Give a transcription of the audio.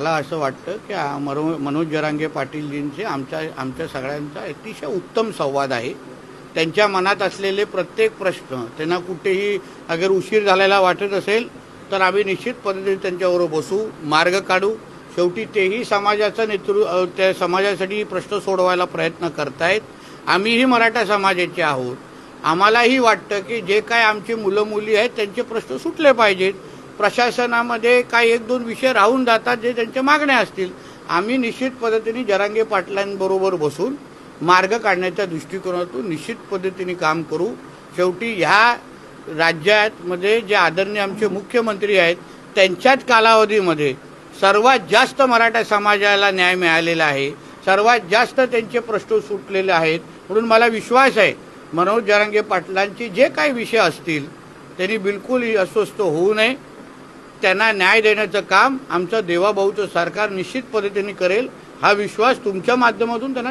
मला असं वाटतं की मनोज जरांगे पाटीलजींचे आमच्या सगळ्यांचा अतिशय उत्तम संवाद आहे. त्यांच्या मनात असलेले प्रत्येक प्रश्न त्यांना कुठेही अगर उशीर झालेला वाटत असेल तर आम्ही निश्चित पद्धतीने त्यांच्याबरोबर बसू, मार्ग काढू. शेवटी तेही समाजाचं त्या समाजासाठी प्रश्न सोडवायला प्रयत्न करतायत. आम्हीही मराठा समाजाचे आहोत. आम्हालाही वाटतं की जे काय आमची मुलं मुली आहेत त्यांचे प्रश्न सुटले पाहिजेत. प्रशासनामध्ये काही एक दोन विषय राहून जातात जे त्यांच्या मागण्या असतील. आम्ही निश्चित पद्धतीने जरांगे पाटलांबरोबर बसून मार्ग काढण्याच्या दृष्टिकोनातून निश्चित पद्धतीने काम करू. शेवटी ह्या राज्यामध्ये जे आदरणीय आमचे मुख्यमंत्री आहेत त्यांच्याच कालावधीमध्ये सर्वात जास्त मराठा समाजाला न्याय मिळालेला आहे. सर्वात जास्त त्यांचे प्रश्न सुटलेले आहेत. म्हणून मला विश्वास आहे मनोज जरांगे पाटलांचे जे काही विषय असतील त्यांनी बिलकुल अस्वस्थ होऊ नये. त्यांना न्याय देण्याचं काम आमचं देवाभाऊचं सरकार निश्चित पद्धतीने करेल हा विश्वास तुमच्या माध्यमातून त्यांना